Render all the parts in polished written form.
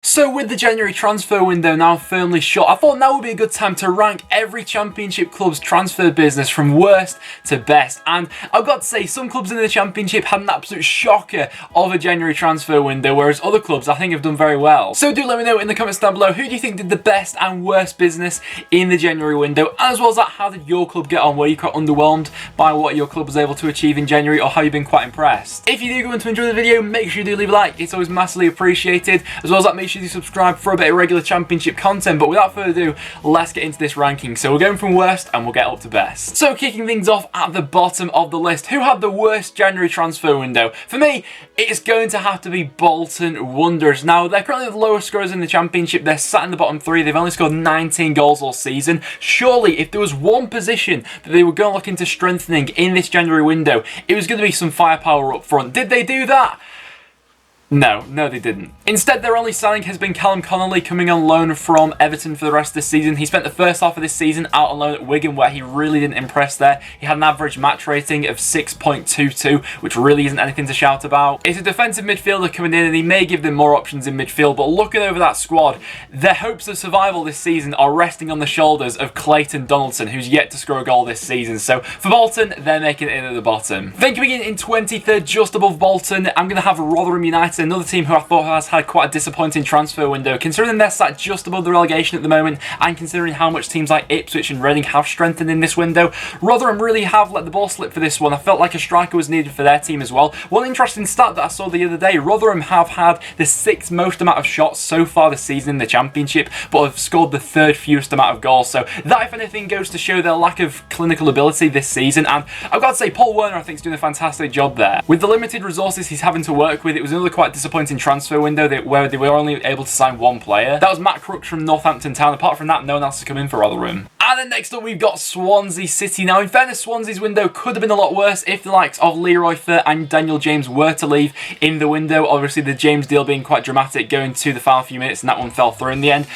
So with the January transfer window now firmly shut, I thought now would be a good time to rank every Championship club's transfer business from worst to best. And I've got to say, some clubs in the Championship had an absolute shocker of a January transfer window, whereas other clubs I think have done very well. So do let me know in the comments down below, who do you think did the best and worst business in the January window? And as well as that, how did your club get on? Were you quite underwhelmed by what your club was able to achieve in January, or have you been quite impressed? If you do go on to enjoy the video, make sure you do leave a like, it's always massively appreciated. As well as that, make sure you subscribe for a bit of regular Championship content. But without further ado, let's get into this ranking. So we're going from worst and we'll get up to best. So kicking things off at the bottom of the list, who had the worst January transfer window? For me, it's going to have to be Bolton Wanderers. Now, they're currently the lowest scorers in the Championship. They're sat in the bottom three. They've only scored 19 goals all season. Surely, if there was one position that they were going to look into strengthening in this January window, it was going to be some firepower up front. Did they do that? No, they didn't. Instead, their only signing has been Callum Connolly, coming on loan from Everton for the rest of the season. He spent the first half of this season out on loan at Wigan, where he really didn't impress there. He had an average match rating of 6.22, which really isn't anything to shout about. It's a defensive midfielder coming in, and he may give them more options in midfield, but looking over that squad, their hopes of survival this season are resting on the shoulders of Clayton Donaldson, who's yet to score a goal this season. So for Bolton, they're making it in at the bottom. Then coming in 23rd, just above Bolton, I'm going to have Rotherham United, another team who I thought has had quite a disappointing transfer window, considering they're sat just above the relegation at the moment, and considering how much teams like Ipswich and Reading have strengthened in this window. Rotherham really have let the ball slip for this one. I felt like a striker was needed for their team as well. One interesting stat that I saw the other day, Rotherham have had the 6th most amount of shots so far this season in the Championship, but have scored the 3rd fewest amount of goals. So that, if anything, goes to show their lack of clinical ability this season. And I've got to say, Paul Werner, I think, is doing a fantastic job there. With the limited resources he's having to work with, it was another quite disappointing transfer window where they were only able to sign one player. That was Matt Crooks from Northampton Town. Apart from that, no one else has come in for Rotherham. And then next up, we've got Swansea City. Now, in fairness, Swansea's window could have been a lot worse if the likes of Leroy Fer and Daniel James were to leave in the window. Obviously, the James deal being quite dramatic, going to the final few minutes, and that one fell through in the end.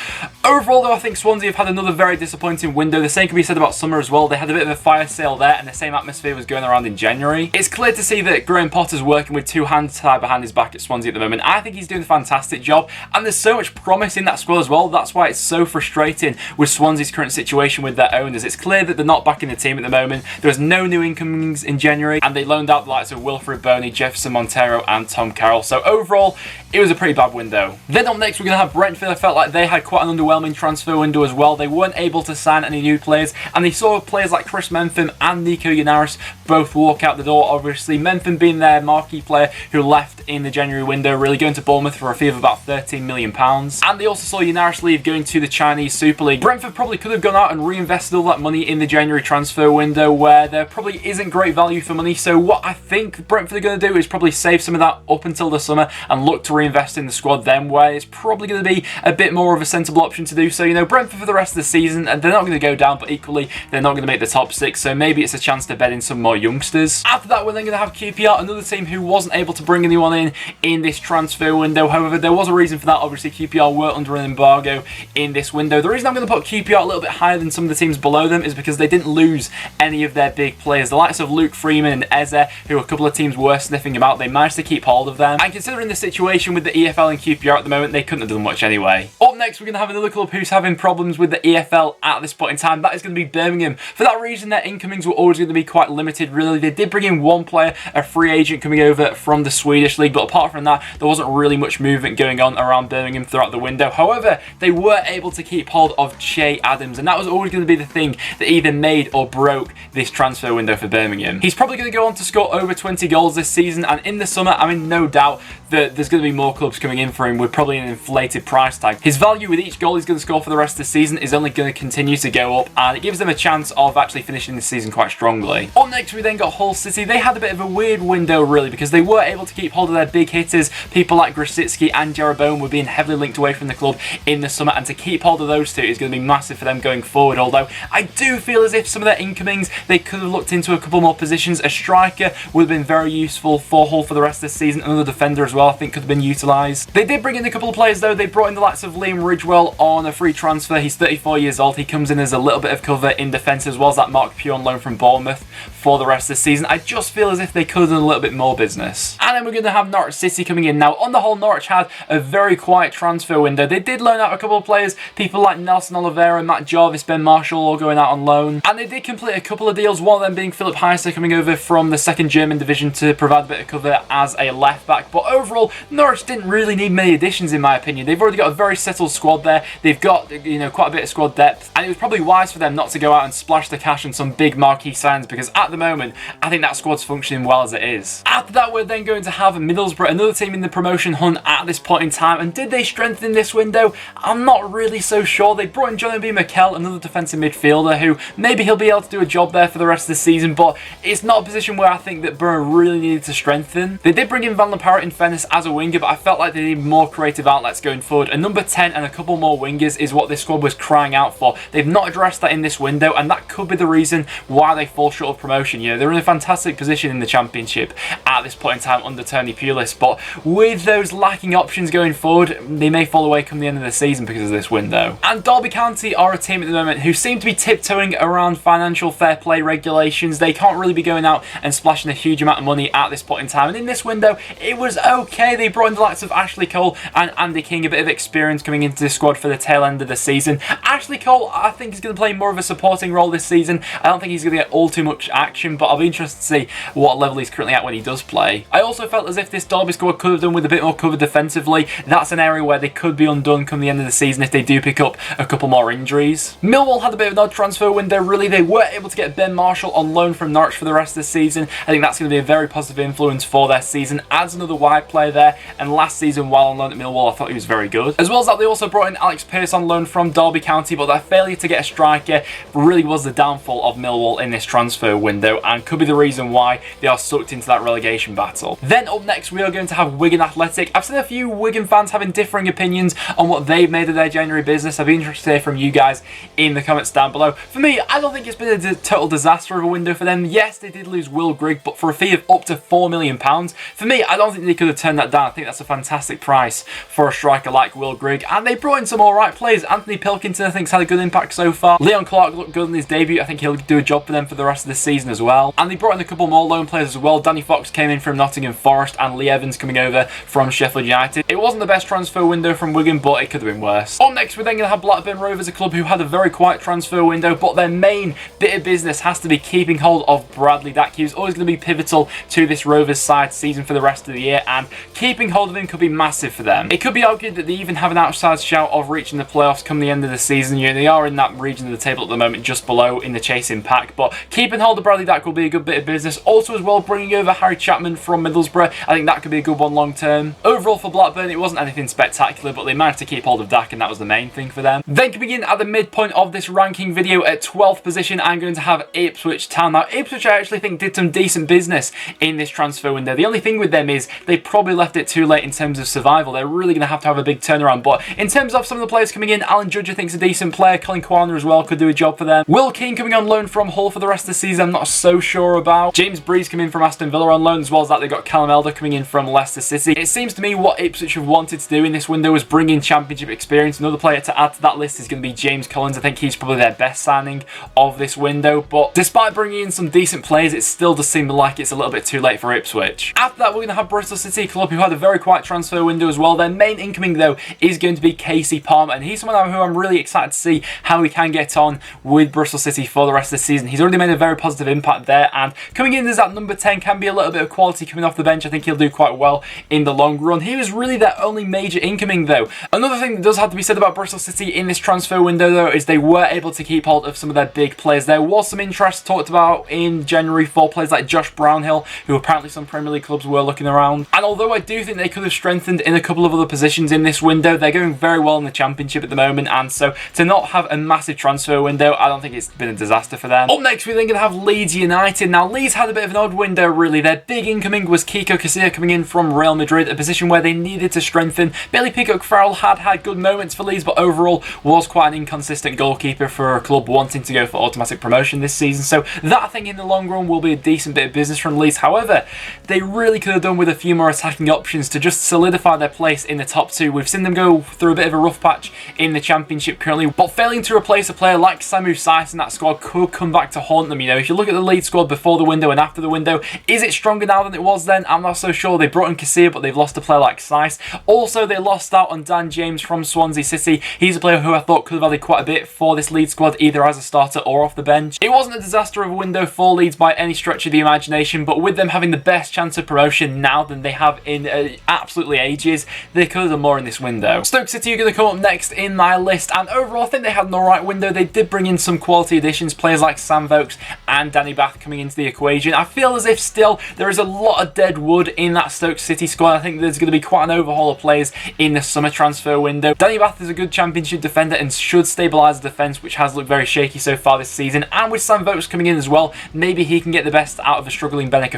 Overall, though, I think Swansea have had another very disappointing window. The same can be said about summer as well. They had a bit of a fire sale there, and the same atmosphere was going around in January. It's clear to see that Graham Potter's working with two hands tied behind his back at Swansea at the moment. I think he's doing a fantastic job, and there's so much promise in that squad as well. That's why it's so frustrating with Swansea's current situation with their owners. It's clear that they're not backing the team at the moment. There was no new incomings in January, and they loaned out the likes of Wilfred Boney, Jefferson Montero, and Tom Carroll. So overall, it was a pretty bad window. Then up next, we're going to have Brentford. I felt like they had quite an underwhelming transfer window as well. They weren't able to sign any new players, and they saw players like Chris Mentham and Nico Yanaris both walk out the door. Obviously, Mentham being their marquee player who left in the January window, really going to Bournemouth for a fee of about £13 million. And they also saw Yanaris leave, going to the Chinese Super League. Brentford probably could have gone out and reinvested all that money in the January transfer window, where there probably isn't great value for money. So what I think Brentford are going to do is probably save some of that up until the summer and look to reinvest in the squad then, where it's probably going to be a bit more of a sensible option to do so. You know, Brentford for the rest of the season, and they're not going to go down, but equally they're not going to make the top 6, so maybe it's a chance to bet in some more youngsters. After that, we're then going to have QPR, another team who wasn't able to bring anyone in this transfer window. However, there was a reason for that. Obviously, QPR were under an embargo in this window. The reason I'm going to put QPR a little bit higher than some of the teams below them is because they didn't lose any of their big players. The likes of Luke Freeman and Eze, who a couple of teams were sniffing about, they managed to keep hold of them. And considering the situation with the EFL and QPR at the moment, they couldn't have done much anyway. Up next, we're going to have another club who's having problems with the EFL at this point in time. That is going to be Birmingham. For that reason, their incomings were always going to be quite limited, really. They did bring in one player, a free agent coming over from the Swedish league, but apart from that, there wasn't really much movement going on around Birmingham throughout the window. However, they were able to keep hold of Che Adams, and that was always going to be the thing that either made or broke this transfer window for Birmingham. He's probably going to go on to score over 20 goals this season, and in the summer, I'm in no doubt that there's going to be more clubs coming in for him with probably an inflated price tag. His value with each goal he's going to score for the rest of the season is only going to continue to go up, and it gives them a chance of actually finishing the season quite strongly. Up next, we then got Hull City. They had a bit of a weird window, really, because they were able to keep hold of their big hitters. People like Grosicki and Jeroboam were being heavily linked away from the club in the summer, and to keep hold of those two is going to be massive for them going forward. Although I do feel as if some of their incomings, they could have looked into a couple more positions. A striker would have been very useful for Hull for the rest of the season. Another defender as well, I think, could have been utilised. They did bring in a couple of players though. They brought in the likes of Liam Ridgewell on a free transfer. He's 34 years old. He comes in as a little bit of cover in defence, as well as that Mark Pugh on loan from Bournemouth for the rest of the season. I just feel as if they could have done a little bit more business. And then we're going to have Norwich City, City coming in. Now, on the whole, Norwich had a very quiet transfer window. They did loan out a couple of players, people like Nelson Oliveira, Matt Jarvis, Ben Marshall, all going out on loan. And they did complete a couple of deals, one of them being Philip Heister coming over from the second German division to provide a bit of cover as a left back. But overall, Norwich didn't really need many additions in my opinion. They've already got a very settled squad there. They've got, you know, quite a bit of squad depth, and it was probably wise for them not to go out and splash the cash on some big marquee signs, because at the moment, I think that squad's functioning well as it is. After that, we're then going to have Middlesbrough, another team in the promotion hunt at this point in time. And did they strengthen this window? I'm not really so sure. They brought in John Obi Mikel, another defensive midfielder, who maybe he'll be able to do a job there for the rest of the season, but it's not a position where I think that Borough really needed to strengthen. They did bring in Van Parrot in fairness as a winger, but I felt like they need more creative outlets going forward. A number 10 and a couple more wingers is what this squad was crying out for. They've not addressed that in this window, and that could be the reason why they fall short of promotion. You know, they're in a fantastic position in the Championship at this point in time under Tony Pulis, but with those lacking options going forward, they may fall away come the end of the season because of this window. And Derby County are a team at the moment who seem to be tiptoeing around financial fair play regulations. They can't really be going out and splashing a huge amount of money at this point in time, and in this window it was okay. They brought in the likes of Ashley Cole and Andy King, a bit of experience coming into the squad for the tail end of the season. Ashley Cole, I think, is going to play more of a supporting role this season. I don't think he's going to get all too much action, but I'll be interested to see what level he's currently at when he does play. I also felt as if this Derby squad could have done with a bit more cover defensively. That's an area where they could be undone come the end of the season if they do pick up a couple more injuries. Millwall had a bit of an odd transfer window, really. They were able to get Ben Marshall on loan from Norwich for the rest of the season. I think that's going to be a very positive influence for their season. Adds another wide player there, and last season while on loan at Millwall, I thought he was very good. As well as that, they also brought in Alex Pearce on loan from Derby County, but their failure to get a striker really was the downfall of Millwall in this transfer window, and could be the reason why they are sucked into that relegation battle. Then up next, we are going to have Wigan Athletic. I've seen a few Wigan fans having differing opinions on what they've made of their January business. I'd be interested to hear from you guys in the comments down below. For me, I don't think it's been a total disaster of a window for them. Yes, they did lose Will Grigg, but for a fee of up to £4 million, for me, I don't think they could have turned that down. I think that's a fantastic price for a striker like Will Grigg, and they brought in some alright players. Anthony Pilkington, I think, has had a good impact so far. Leon Clark looked good in his debut. I think he'll do a job for them for the rest of the season as well. And they brought in a couple more loan players as well. Danny Fox came in from Nottingham Forest, and Lee Evans coming over from Sheffield United. It wasn't the best transfer window from Wigan, but it could have been worse. Up next, we're then going to have Blackburn Rovers, a club who had a very quiet transfer window, but their main bit of business has to be keeping hold of Bradley Dack. He was always going to be pivotal to this Rovers side season for the rest of the year, and keeping hold of him could be massive for them. It could be argued that they even have an outside shout of reaching the playoffs come the end of the season. You know, they are in that region of the table at the moment, just below in the chasing pack, but keeping hold of Bradley Dack will be a good bit of business. Also as well, bringing over Harry Chapman from Middlesbrough, I think that could be a good one long term. Overall for Blackburn, it wasn't anything spectacular, but they managed to keep hold of Dack, and that was the main thing for them. Then coming in at the midpoint of this ranking video at 12th position, I'm going to have Ipswich Town. Now, Ipswich I actually think did some decent business in this transfer window. The only thing with them is they probably left it too late in terms of survival. They're really going to have a big turnaround, but in terms of some of the players coming in, Alan Judge I think is a decent player. Colin Kwana as well could do a job for them. Will Keane coming on loan from Hull for the rest of the season, I'm not so sure about. James Breeze coming in from Aston Villa on loan, as well as that they've got Callum Elder coming in from Leicester City. It seems to me what Ipswich have wanted to do in this window was bring in Championship experience. Another player to add to that list is going to be James Collins. I think he's probably their best signing of this window, but despite bringing in some decent players, it still does seem like it's a little bit too late for Ipswich. After that, we're going to have Bristol City, a club who had a very quiet transfer window as well. Their main incoming though is going to be Casey Palmer, and he's someone who I'm really excited to see how he can get on with Bristol City for the rest of the season. He's already made a very positive impact there, and coming in as that number 10 can be a little bit of quality coming off the bench. I think he'll do quite well in the long run. He was really their only major incoming though. Another thing that does have to be said about Bristol City in this transfer window though is they were able to keep hold of some of their big players. There was some interest talked about in January for players like Josh Brownhill, who apparently some Premier League clubs were looking around. And although I do think they could have strengthened in a couple of other positions in this window, they're going very well in the Championship at the moment, and so to not have a massive transfer window, I don't think it's been a disaster for them. Up next, we're then going to have Leeds United. Now, Leeds had a bit of an odd window really. Their big incoming was Kiko Casilla coming in from Real Madrid, a position where they needed to strengthen. Billy Peacock-Farrell had good moments for Leeds, but overall was quite an inconsistent goalkeeper for a club wanting to go for automatic promotion this season, so that I think in the long run will be a decent bit of business from Leeds. However, they really could have done with a few more attacking options to just solidify their place in the top two. We've seen them go through a bit of a rough patch in the Championship currently, but failing to replace a player like Samu Saiz in that squad could come back to haunt them. You know, if you look at the Leeds squad before the window and after the window, is it stronger now than it was then? I'm not so sure. They brought Nketiah, but they've lost a player like Seiss. Also, they lost out on Dan James from Swansea City. He's a player who I thought could have added quite a bit for this Leeds squad, either as a starter or off the bench. It wasn't a disaster of a window for Leeds by any stretch of the imagination, but with them having the best chance of promotion now than they have in absolutely ages, they could have done more in this window. Stoke City are going to come up next in my list, and overall I think they had an alright window. They did bring in some quality additions, players like Sam Vokes and Danny Batth coming into the equation. I feel as if still there is a lot of dead wood in that Stoke City squad. I think there's going to be quite an overhaul of players in the summer transfer window. Danny Batth is a good championship defender and should stabilise the defence, which has looked very shaky so far this season, and with Sam Vokes coming in as well, maybe he can get the best out of a struggling Benik.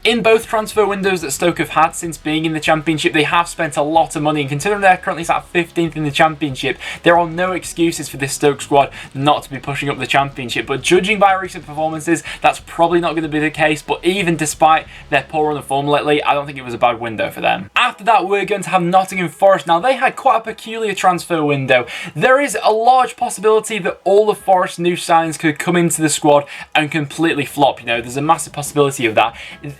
In both transfer windows that Stoke have had since being in the Championship, they have spent a lot of money, and considering they're currently sat 15th in the Championship, there are no excuses for this Stoke squad not to be pushing up the Championship. But judging by recent performances, that's probably not going to be the case. But even despite their poor run of form lately, I don't think it was a bad window for them. After that, we're going to have Nottingham Forest. Now, they had quite a peculiar transfer window. There is a large possibility that all of Forest's new signings could come into the squad and completely flop. You know, there's a massive possibility of that.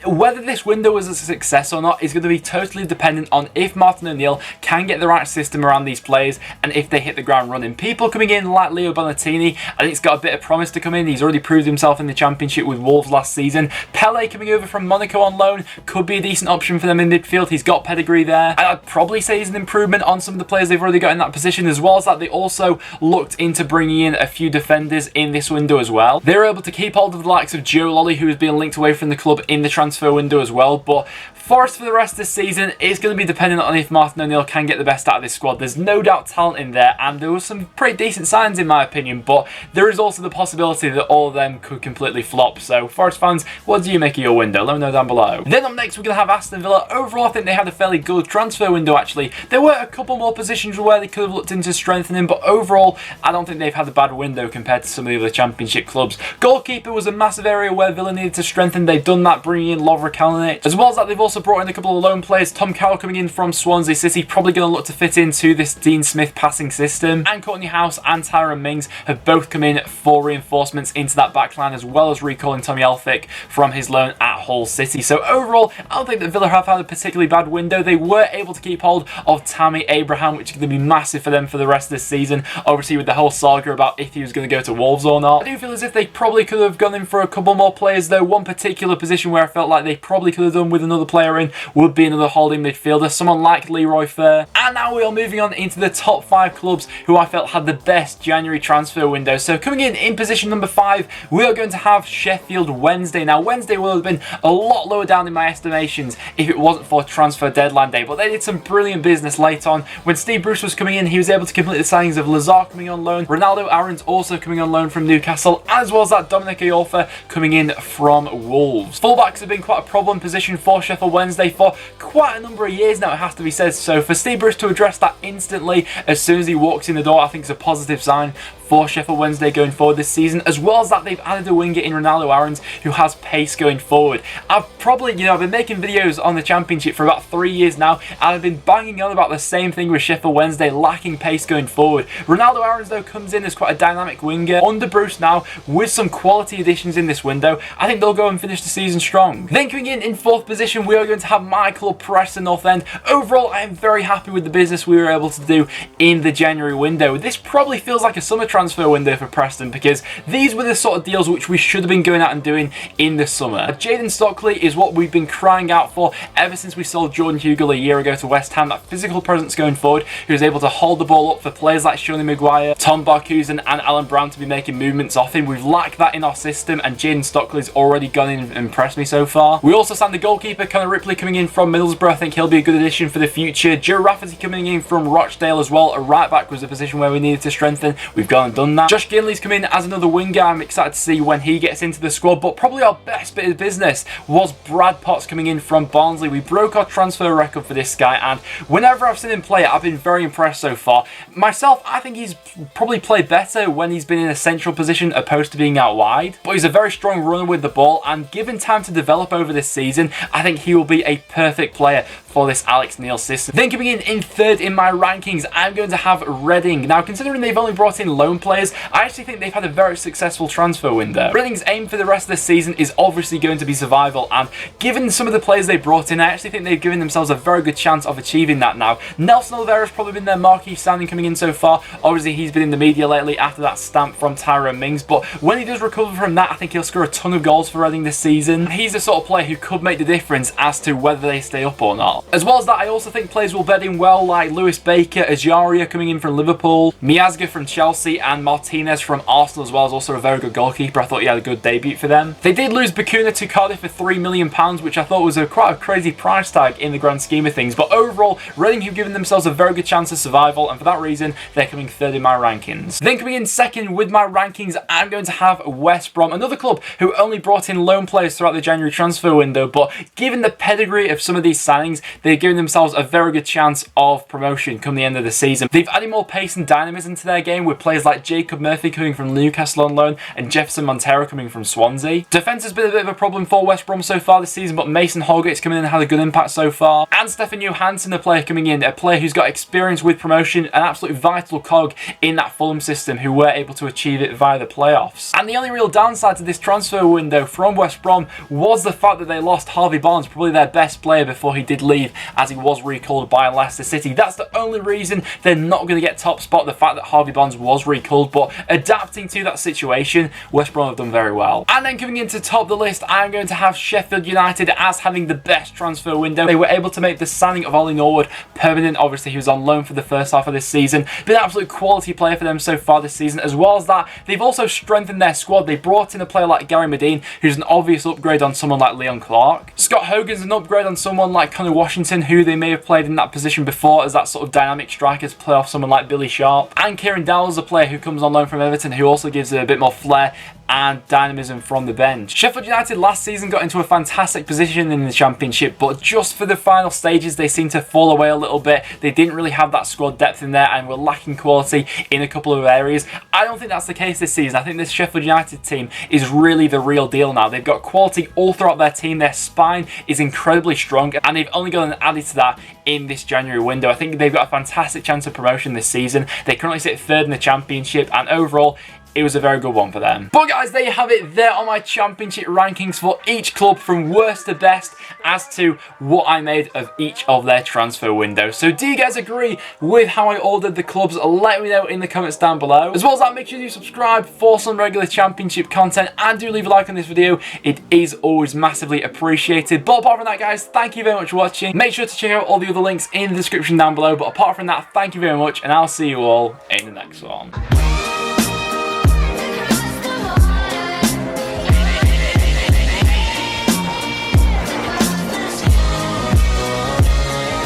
Whether this window is a success or not is going to be totally dependent on if Martin O'Neill can get the right system around these players and if they hit the ground running. People coming in like Leo Bonatini, I think he's got a bit of promise to come in. He's already proved himself in the Championship with Wolves last season. Pele coming over from Monaco on loan could be a decent option for them in midfield. He's got pedigree there, and I'd probably say he's an improvement on some of the players they've already got in that position, as well as that they also looked into bringing in a few defenders in this window as well. They were able to keep hold of the likes of Joe Lolly, who has been linked away from the club in the transfer window as well. But Forest for the rest of the season is going to be dependent on if Martin O'Neill can get the best out of this squad. There's no doubt talent in there, and there was some pretty decent signs in my opinion, but there is also the possibility that all of them could completely flop. So Forest fans, what do you make of your window? Let me know down below. Then up next, we're going to have Aston Villa. Overall, I think they had a fairly good transfer window actually. There were a couple more positions where they could have looked into strengthening, but overall, I don't think they've had a bad window compared to some of the other Championship clubs. Goalkeeper was a massive area where Villa needed to strengthen. They've done that, bringing in Lovre Kalinic. As well as that, they've also brought in a couple of loan players. Tom Carroll coming in from Swansea City, probably going to look to fit into this Dean Smith passing system. And Courtney House and Tyrone Mings have both come in for reinforcements into that backline, as well as recalling Tommy Elphick from his loan at Hull City. So overall, I don't think that Villa have had a particularly bad window. They were able to keep hold of Tammy Abraham, which is going to be massive for them for the rest of this season. Obviously, with the whole saga about if he was going to go to Wolves or not. I do feel as if they probably could have gone in for a couple more players though. One particular position where I felt like they probably could have done with another player in would be another holding midfielder, someone like Leroy Fer. And now we are moving on into the top 5 clubs who I felt had the best January transfer window. So coming in position number 5, we are going to have Sheffield Wednesday. Now, Wednesday would have been a lot lower down in my estimations if it wasn't for transfer deadline day, but they did some brilliant business late on. When Steve Bruce was coming in, he was able to complete the signings of Lazar coming on loan, Ronaldo Aarons also coming on loan from Newcastle, as well as that Dominic Iorfa coming in from Wolves. Fullbacks have been quite a problem position for Sheffield Wednesday for quite a number of years now, it has to be said. So for Steve Bruce to address that instantly as soon as he walks in the door, I think is a positive sign for Sheffield Wednesday going forward this season, as well as that they've added a winger in Ronaldo Aarons who has pace going forward. I've been making videos on the Championship for about 3 years now, and I've been banging on about the same thing with Sheffield Wednesday lacking pace going forward. Ronaldo Aarons though comes in as quite a dynamic winger under Bruce now with some quality additions in this window. I think they'll go and finish the season strong. Then coming in 4th position, we are going to have my club Preston North End. Overall, I am very happy with the business we were able to do in the January window. This probably feels like a summer transfer window for Preston, because these were the sort of deals which we should have been going out and doing in the summer. Jayden Stockley is what we've been crying out for ever since we sold Jordan Hugill a year ago to West Ham. That physical presence going forward, who is able to hold the ball up for players like Shoney Maguire, Tom Barkhuizen and Alan Brown to be making movements off him. We've lacked that in our system, and Jayden Stockley's already gone in and impressed me so far. We also signed the goalkeeper Conor Ripley coming in from Middlesbrough. I think he'll be a good addition for the future. Joe Rafferty coming in from Rochdale as well. A right back was a position where we needed to strengthen. We've gone and done that. Josh Ginley's come in as another winger. I'm excited to see when he gets into the squad, but probably our best bit of business was Brad Potts coming in from Barnsley. We broke our transfer record for this guy, and whenever I've seen him play, I've been very impressed so far. Myself, I think he's probably played better when he's been in a central position opposed to being out wide, but he's a very strong runner with the ball, and given time to develop over this season, I think he will be a perfect player for this Alex Neil system. Then coming in third in my rankings, I'm going to have Reading. Now, considering they've only brought in loan players, I actually think they've had a very successful transfer window. Reading's aim for the rest of this season is obviously going to be survival, and given some of the players they brought in, I actually think they've given themselves a very good chance of achieving that now. Nelson Oliveira's probably been their marquee signing coming in so far. Obviously, he's been in the media lately after that stamp from Tyrone Mings, but when he does recover from that, I think he'll score a ton of goals for Reading this season. He's the sort of player who could make the difference as to whether they stay up or not. As well as that, I also think players will bed in well, like Lewis Baker, Ajaria coming in from Liverpool, Miazga from Chelsea, and Martinez from Arsenal as well is also a very good goalkeeper. I thought he had a good debut for them. They did lose Bacuna to Cardiff for £3 million, which I thought was quite a crazy price tag in the grand scheme of things, but overall, Reading have given themselves a very good chance of survival, and for that reason, they're coming third in my rankings. Then coming in second with my rankings, I'm going to have West Brom, another club who only brought in loan players throughout the January transfer window, but given the pedigree of some of these signings, they've given themselves a very good chance of promotion come the end of the season. They've added more pace and dynamism to their game with players like Jacob Murphy coming from Newcastle on loan and Jefferson Montero coming from Swansea. Defence has been a bit of a problem for West Brom so far this season, but Mason Holgate's coming in and had a good impact so far. And Stefan Johansson, a player coming in, a player who's got experience with promotion, an absolute vital cog in that Fulham system who were able to achieve it via the playoffs. And the only real downside to this transfer window from West Brom was the fact that they lost Harvey Barnes, probably their best player before he did leave, as he was recalled by Leicester City. That's the only reason they're not going to get top spot, the fact that Harvey Barnes was recalled, but adapting to that situation, West Brom have done very well. And then coming into top of the list, I'm going to have Sheffield United as having the best transfer window. They were able to make the signing of Ollie Norwood permanent. Obviously, he was on loan for the first half of this season. Been an absolute quality player for them so far this season. As well as that, they've also strengthened their squad. They brought in a player like Gary Medine, who's an obvious upgrade on someone like Leon Clark. Scott Hogan's an upgrade on someone like Connor Washington, who they may have played in that position before as that sort of dynamic striker to play off someone like Billy Sharp. And Kieran Dowell's a player who comes on loan from Everton, who also gives it a bit more flair and dynamism from the bench. Sheffield United last season got into a fantastic position in the Championship, but just for the final stages they seemed to fall away a little bit. They didn't really have that squad depth in there and were lacking quality in a couple of areas. I don't think that's the case this season. I think this Sheffield United team is really the real deal now. They've got quality all throughout their team. Their spine is incredibly strong, and they've only got an added to that in this January window. I think they've got a fantastic chance of promotion this season. They currently sit third in the Championship, and overall, it was a very good one for them. But guys, there you have it. There are my Championship rankings for each club from worst to best as to what I made of each of their transfer windows. So do you guys agree with how I ordered the clubs? Let me know in the comments down below. As well as that, make sure you subscribe for some regular Championship content and do leave a like on this video. It is always massively appreciated. But apart from that, guys, thank you very much for watching. Make sure to check out all the other links in the description down below. But apart from that, thank you very much, and I'll see you all in the next one.